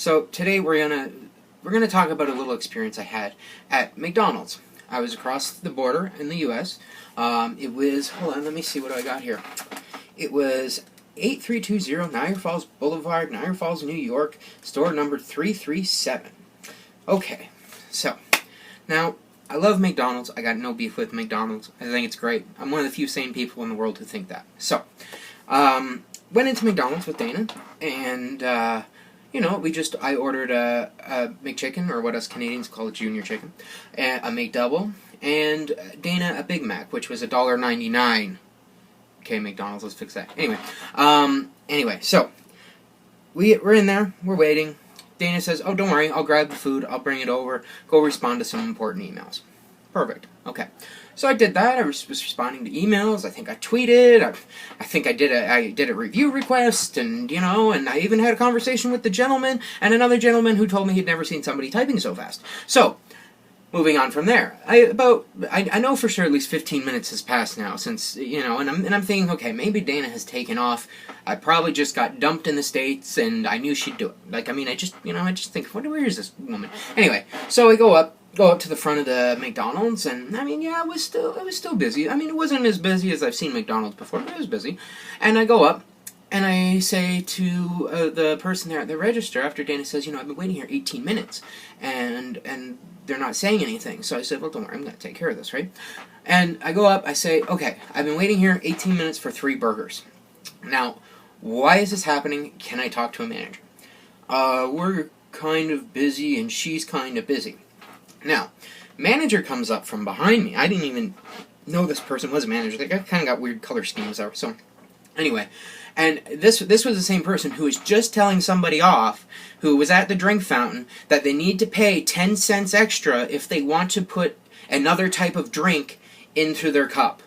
So today we're gonna talk about a little experience I had at McDonald's. I was across the border in the U.S. It was, hold on, let me see what I got here. It was 8320 Niagara Falls Boulevard, Niagara Falls, New York, store number 337. Okay, so now I love McDonald's. I got no beef with McDonald's. I think it's great. I'm one of the few sane people in the world who think that. So, went into McDonald's with Dana, and I ordered a McChicken, or what us Canadians call a junior chicken, a McDouble, and Dana a Big Mac, which was $1.99. Okay, McDonald's, let's fix that. Anyway, so we're in there, we're waiting. Dana says, "Oh, don't worry, I'll grab the food, I'll bring it over, go respond to some important emails." Perfect. Okay. So I did that. I was responding to emails. I think I tweeted. I think I did a review request, and I even had a conversation with the gentleman and another gentleman who told me he'd never seen somebody typing so fast. So, moving on from there, I know for sure at least 15 minutes has passed now since and I'm thinking, okay, maybe Dana has taken off. I probably just got dumped in the States, and I knew she'd do it. I just think, where is this woman? Anyway, so I go up to the front of the McDonald's, and it was still busy. It wasn't as busy as I've seen McDonald's before, but it was busy. And I go up, and I say to the person there at the register, after Dana says, I've been waiting here 18 minutes, and they're not saying anything. So I said, well, don't worry, I'm going to take care of this, right? And I go up, I say, okay, I've been waiting here 18 minutes for 3 burgers. Now, why is this happening? Can I talk to a manager? We're kind of busy, and she's kind of busy. Now, manager comes up from behind me. I didn't even know this person was a manager. They kind of got weird color schemes there. So, anyway, and this was the same person who was just telling somebody off who was at the drink fountain that they need to pay 10 cents extra if they want to put another type of drink into their cup.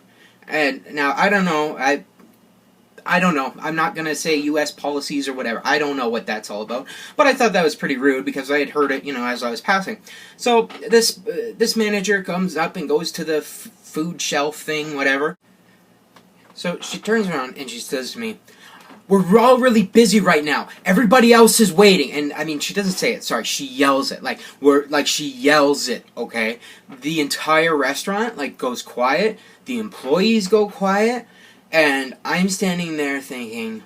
And now, I don't know. I don't know. I'm not going to say U.S. policies or whatever. I don't know what that's all about. But I thought that was pretty rude because I had heard it, as I was passing. So this manager comes up and goes to the food shelf thing, whatever. So she turns around and she says to me, "We're all really busy right now. Everybody else is waiting." And she doesn't say it. Sorry, she yells it. She yells it, okay? The entire restaurant, goes quiet. The employees go quiet. And I'm standing there thinking,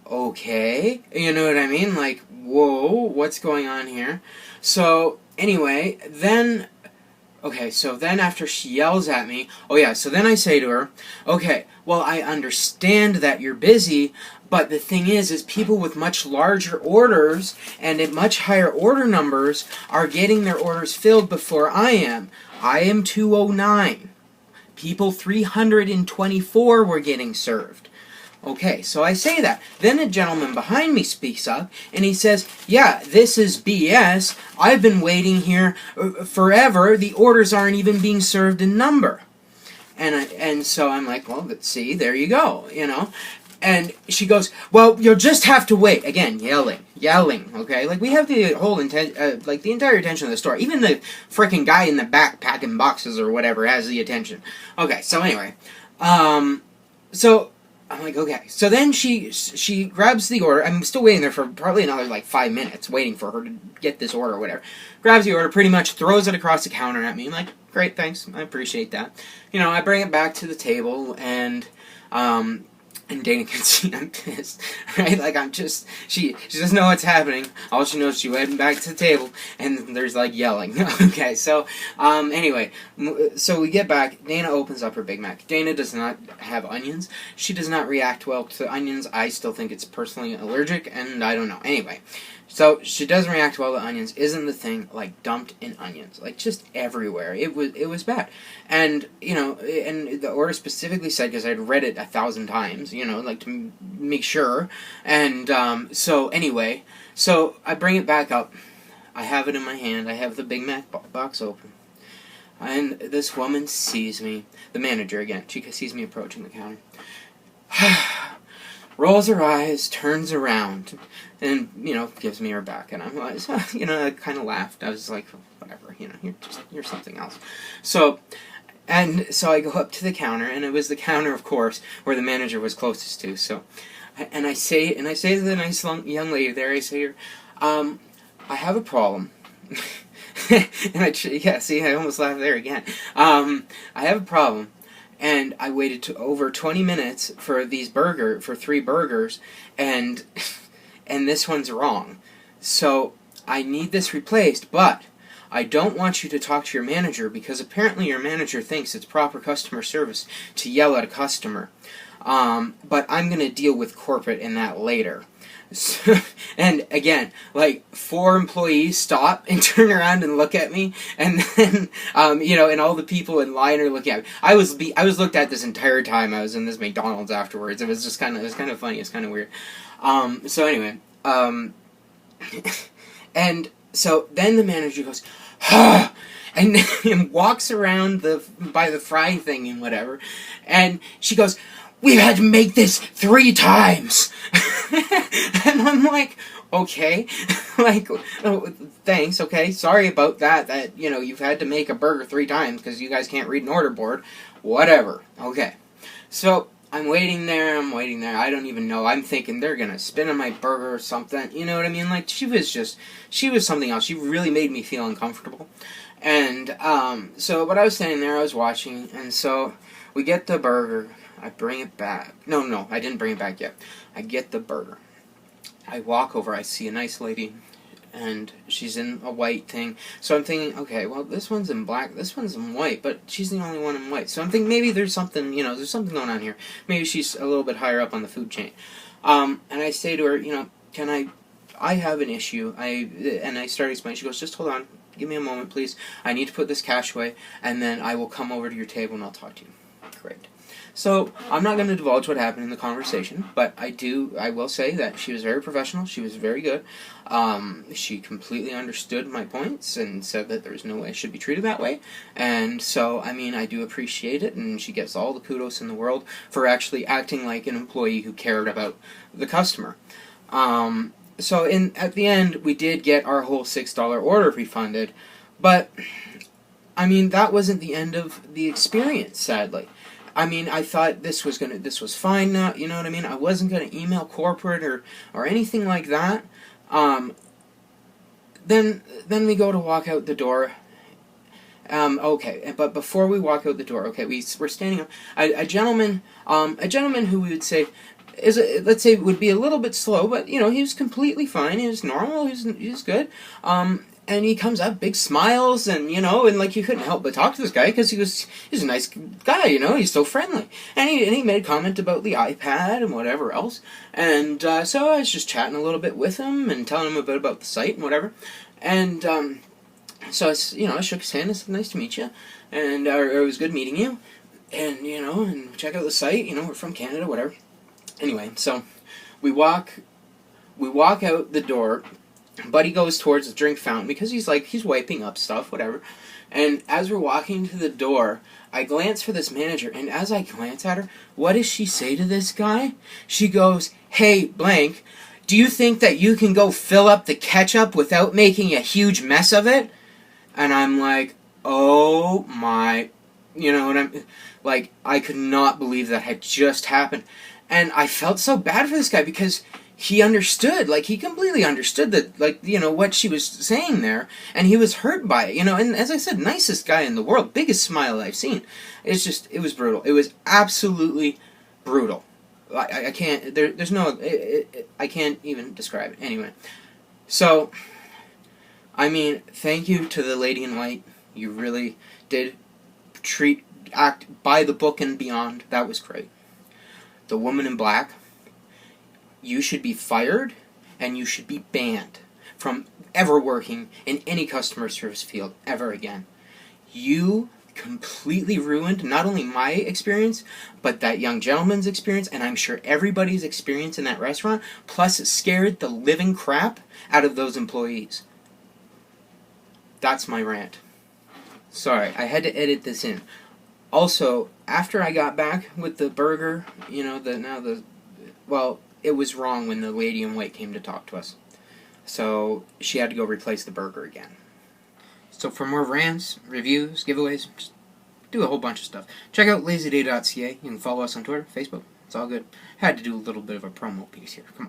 okay, you know what I mean? Whoa, what's going on here? So, anyway, then after she yells at me, so then I say to her, okay, well, I understand that you're busy, but the thing is people with much larger orders and at much higher order numbers are getting their orders filled before I am. I am 209. People 324 were getting served. Okay, so I say that. Then a gentleman behind me speaks up, and he says, "Yeah, this is BS. I've been waiting here forever. The orders aren't even being served in number." And so I'm like, well, let's see, there you go, And she goes, "Well, you'll just have to wait." Again, yelling, okay? we have the whole the entire attention of the store. Even the frickin' guy in the back packing boxes or whatever has the attention. Okay, so anyway, so I'm like, okay. So then she grabs the order. I'm still waiting there for probably another 5 minutes, waiting for her to get this order or whatever. Grabs the order, pretty much throws it across the counter at me. I'm like, great, thanks, I appreciate that. I bring it back to the table, and Dana can see I'm pissed, right? She doesn't know what's happening. All she knows, she went back to the table, and there's, yelling. Okay, so, anyway, so we get back. Dana opens up her Big Mac. Dana does not have onions. She does not react well to onions. I still think it's personally allergic, and I don't know. Anyway, so she doesn't react well to onions. Isn't the thing, dumped in onions. Just everywhere. It was bad. And, and the order specifically said, because I'd read it 1,000 times, to make sure. And, so anyway, so I bring it back up. I have it in my hand. I have the Big Mac box open. And this woman sees me. The manager, again. She sees me approaching the counter. Rolls her eyes, turns around, and, gives me her back. And I'm like, I kind of laughed. I was like, whatever, you're something else. So I go up to the counter, and it was the counter, of course, where the manager was closest to. So, and I say to the nice young lady there, I say to her, I have a problem. And yeah, see, I almost laughed there again. I have a problem, and I waited over 20 minutes for for 3 burgers, and and this one's wrong. So I need this replaced, but I don't want you to talk to your manager, because apparently your manager thinks it's proper customer service to yell at a customer. But I'm going to deal with corporate in that later. So, and again, like 4 employees stop and turn around and look at me, and then and all the people in line are looking at me. I was looked at this entire time I was in this McDonald's afterwards. It was kind of funny. It's kind of weird. So anyway, and so then the manager goes, and walks around by the fry thing and whatever, and she goes, "We've had to make this 3 times." And I'm like, okay, like, oh, thanks, okay, sorry about that, you've had to make a burger 3 times because you guys can't read an order board, whatever, okay. So, I'm waiting there, I don't even know, I'm thinking they're gonna spin on my burger or something, you know what I mean, like, she was something else, she really made me feel uncomfortable, and, but I was standing there, I was watching, and so, we get the burger, I bring it back. No, I didn't bring it back yet. I get the burger. I walk over, I see a nice lady, and she's in a white thing. So I'm thinking, okay, well, this one's in black, this one's in white, but she's the only one in white. So I'm thinking maybe there's something, there's something going on here. Maybe she's a little bit higher up on the food chain. And I say to her, I have an issue. And I start explaining. She goes, just hold on, give me a moment, please. I need to put this cash away, and then I will come over to your table and I'll talk to you. Great. So, I'm not going to divulge what happened in the conversation, but I will say that she was very professional, she was very good, she completely understood my points, and said that there's no way I should be treated that way, and so, I do appreciate it, and she gets all the kudos in the world for actually acting like an employee who cared about the customer. So, at the end, we did get our whole $6 order refunded, but, that wasn't the end of the experience, sadly. I thought this was fine now, you know what I mean? I wasn't gonna email corporate or anything like that. Then we go to walk out the door. Okay, but before we walk out the door, okay, we're standing up. A gentleman who we would say let's say would be a little bit slow, but he was completely fine. He was normal. He was good. And he comes up, big smiles, and and like you couldn't help but talk to this guy because he's a nice guy, he's so friendly. And he made a comment about the iPad and whatever else. And so I was just chatting a little bit with him and telling him a bit about the site and whatever. And so I shook his hand and said, "Nice to meet you," and it was good meeting you. And and check out the site. We're from Canada, whatever. Anyway, so we walk out the door. Buddy goes towards the drink fountain because he's wiping up stuff, whatever. And as we're walking to the door, I glance for this manager, and as I glance at her, what does she say to this guy? She goes, "Hey, blank, do you think that you can go fill up the ketchup without making a huge mess of it?" And I'm like, oh my, I could not believe that had just happened. And I felt so bad for this guy because he understood, he completely understood that, what she was saying there, and he was hurt by it, and as I said, nicest guy in the world, biggest smile I've seen. It was brutal. It was absolutely brutal. I can't, I can't even describe it. Anyway, so, thank you to the lady in white. You really did act by the book and beyond. That was great. The woman in black, you should be fired, and you should be banned from ever working in any customer service field ever again. You completely ruined not only my experience, but that young gentleman's experience, and I'm sure everybody's experience in that restaurant, plus it scared the living crap out of those employees. That's my rant. Sorry, I had to edit this in. Also, after I got back with the burger, it was wrong when the lady in white came to talk to us. So, she had to go replace the burger again. So for more rants, reviews, giveaways, just do a whole bunch of stuff. Check out LazyDay.ca. You can follow us on Twitter, Facebook. It's all good. Had to do a little bit of a promo piece here. Come on.